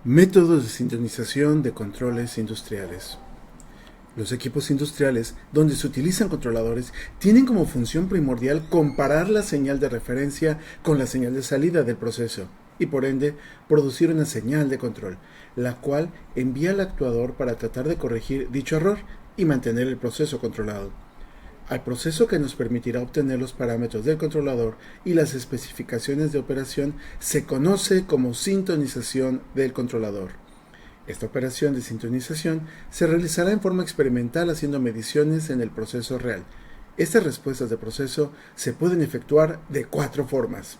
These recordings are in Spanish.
Métodos de sintonización de controles industriales. Los equipos industriales, donde se utilizan controladores, tienen como función primordial comparar la señal de referencia con la señal de salida del proceso y por ende producir una señal de control, la cual envía al actuador para tratar de corregir dicho error y mantener el proceso controlado. Al proceso que nos permitirá obtener los parámetros del controlador y las especificaciones de operación se conoce como sintonización del controlador. Esta operación de sintonización se realizará en forma experimental haciendo mediciones en el proceso real. Estas respuestas de proceso se pueden efectuar de 4 formas.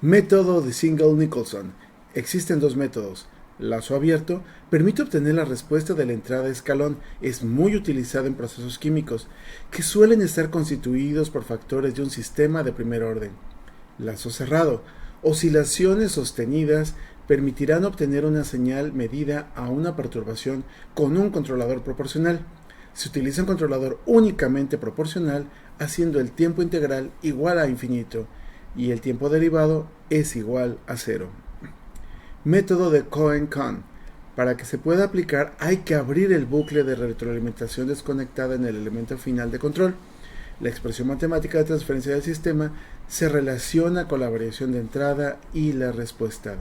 Método de Single-Nicholson. Existen 2 métodos. Lazo abierto permite obtener la respuesta de la entrada de escalón. Es muy utilizado en procesos químicos, que suelen estar constituidos por factores de un sistema de primer orden. Lazo cerrado. Oscilaciones sostenidas permitirán obtener una señal medida a una perturbación con un controlador proporcional. Se utiliza un controlador únicamente proporcional, haciendo el tiempo integral igual a infinito y el tiempo derivado es igual a 0. Método de Cohen-Kahn. Para que se pueda aplicar hay que abrir el bucle de retroalimentación desconectada en el elemento final de control. La expresión matemática de transferencia del sistema se relaciona con la variación de entrada y la respuesta.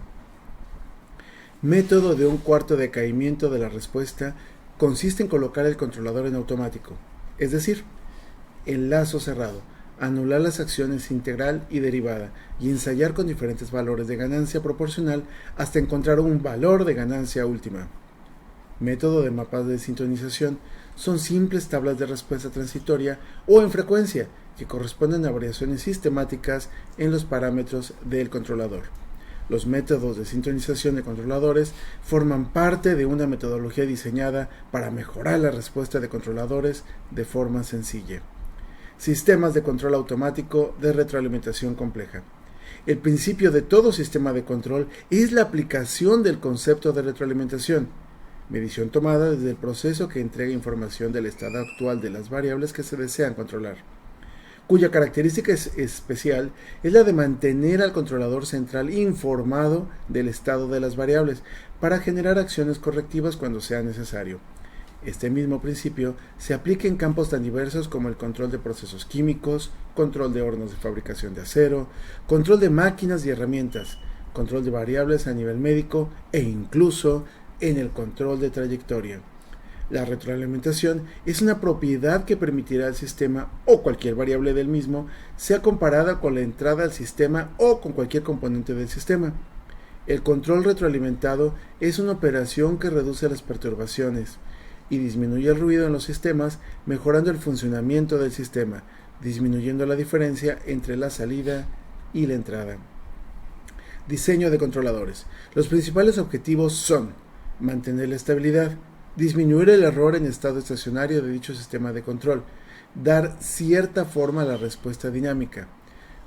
Método de un cuarto decaimiento de la respuesta consiste en colocar el controlador en automático, es decir, en lazo cerrado, anular las acciones integral y derivada y ensayar con diferentes valores de ganancia proporcional hasta encontrar un valor de ganancia última. Método de mapas de sintonización son simples tablas de respuesta transitoria o en frecuencia que corresponden a variaciones sistemáticas en los parámetros del controlador. Los métodos de sintonización de controladores forman parte de una metodología diseñada para mejorar la respuesta de controladores de forma sencilla. Sistemas de control automático de retroalimentación compleja. El principio de todo sistema de control es la aplicación del concepto de retroalimentación, medición tomada desde el proceso que entrega información del estado actual de las variables que se desean controlar, cuya característica especial es la de mantener al controlador central informado del estado de las variables para generar acciones correctivas cuando sea necesario. Este mismo principio se aplica en campos tan diversos como el control de procesos químicos, control de hornos de fabricación de acero, control de máquinas y herramientas, control de variables a nivel médico e incluso en el control de trayectoria. La retroalimentación es una propiedad que permitirá al sistema o cualquier variable del mismo sea comparada con la entrada al sistema o con cualquier componente del sistema. El control retroalimentado es una operación que reduce las perturbaciones y disminuye el ruido en los sistemas, mejorando el funcionamiento del sistema, disminuyendo la diferencia entre la salida y la entrada. Diseño de controladores. Los principales objetivos son mantener la estabilidad, disminuir el error en estado estacionario de dicho sistema de control, dar cierta forma a la respuesta dinámica.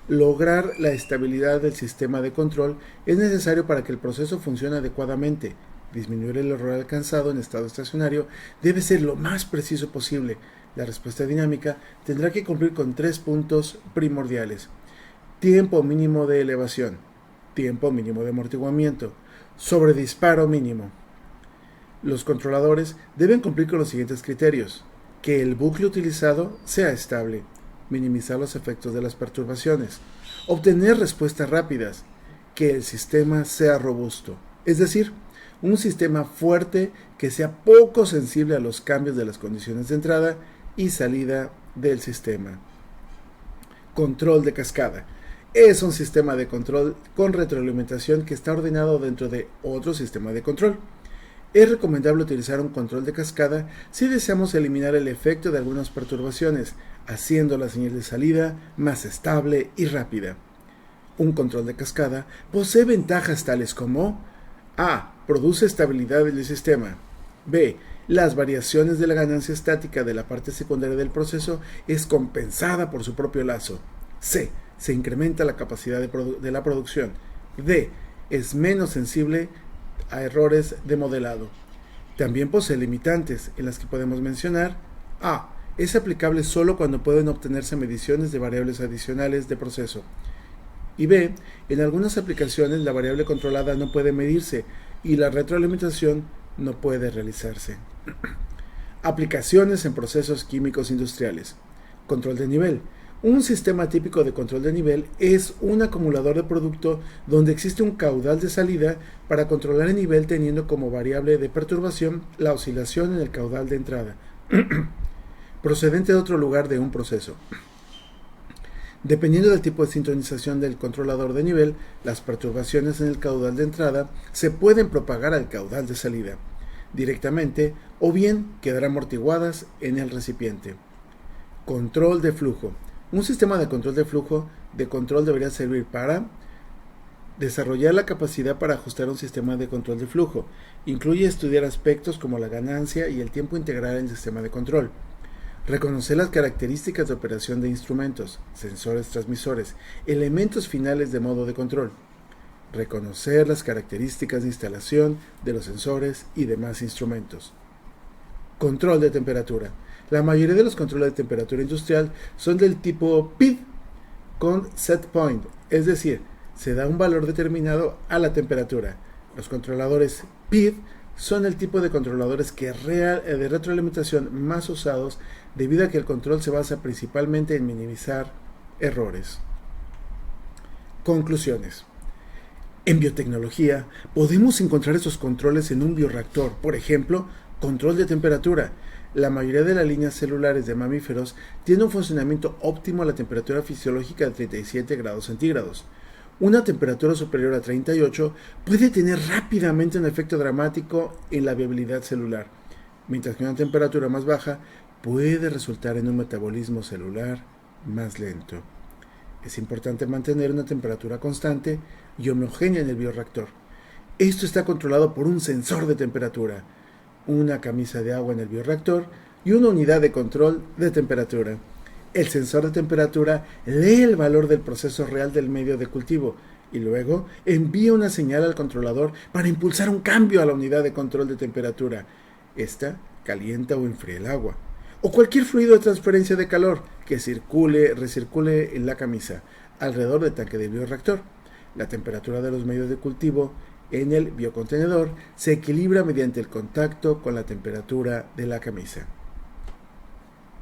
Lograr la estabilidad del sistema de control es necesario para que el proceso funcione adecuadamente. Disminuir el error alcanzado en estado estacionario debe ser lo más preciso posible. La respuesta dinámica tendrá que cumplir con 3 puntos primordiales: tiempo mínimo de elevación, tiempo mínimo de amortiguamiento, sobredisparo mínimo. Los controladores deben cumplir con los siguientes criterios: que el bucle utilizado sea estable, minimizar los efectos de las perturbaciones, obtener respuestas rápidas, que el sistema sea robusto, es decir, un sistema fuerte que sea poco sensible a los cambios de las condiciones de entrada y salida del sistema. Control de cascada. Es un sistema de control con retroalimentación que está ordenado dentro de otro sistema de control. Es recomendable utilizar un control de cascada si deseamos eliminar el efecto de algunas perturbaciones, haciendo la señal de salida más estable y rápida. Un control de cascada posee ventajas tales como: A. Produce estabilidad del sistema. B. Las variaciones de la ganancia estática de la parte secundaria del proceso es compensada por su propio lazo. C. Se incrementa la capacidad de la producción. D. Es menos sensible a errores de modelado. También posee limitantes, en las que podemos mencionar: A. Es aplicable solo cuando pueden obtenerse mediciones de variables adicionales de proceso. Y B. En algunas aplicaciones la variable controlada no puede medirse y la retroalimentación no puede realizarse. Aplicaciones en procesos químicos industriales. Control de nivel. Un sistema típico de control de nivel es un acumulador de producto donde existe un caudal de salida para controlar el nivel teniendo como variable de perturbación la oscilación en el caudal de entrada, procedente de otro lugar de un proceso. Dependiendo del tipo de sintonización del controlador de nivel, las perturbaciones en el caudal de entrada se pueden propagar al caudal de salida directamente o bien quedar amortiguadas en el recipiente. Control de flujo. Un sistema de control debería servir para desarrollar la capacidad para ajustar un sistema de control de flujo. Incluye estudiar aspectos como la ganancia y el tiempo integral en el sistema de control. Reconocer las características de operación de instrumentos, sensores, transmisores, elementos finales de modo de control. Reconocer las características de instalación de los sensores y demás instrumentos. Control de temperatura. La mayoría de los controles de temperatura industrial son del tipo PID con set point, es decir, se da un valor determinado a la temperatura. Los controladores PID son el tipo de controladores de retroalimentación más usados debido a que el control se basa principalmente en minimizar errores. Conclusiones. En biotecnología podemos encontrar estos controles en un bioreactor, por ejemplo, control de temperatura. La mayoría de las líneas celulares de mamíferos tiene un funcionamiento óptimo a la temperatura fisiológica de 37 grados centígrados. Una temperatura superior a 38 puede tener rápidamente un efecto dramático en la viabilidad celular, mientras que una temperatura más baja puede resultar en un metabolismo celular más lento. Es importante mantener una temperatura constante y homogénea en el bioreactor. Esto está controlado por un sensor de temperatura, una camisa de agua en el bioreactor y una unidad de control de temperatura. El sensor de temperatura lee el valor del proceso real del medio de cultivo y luego envía una señal al controlador para impulsar un cambio a la unidad de control de temperatura. Esta calienta o enfría el agua o cualquier fluido de transferencia de calor que recircule en la camisa alrededor del tanque del bioreactor. La temperatura de los medios de cultivo en el biocontenedor se equilibra mediante el contacto con la temperatura de la camisa.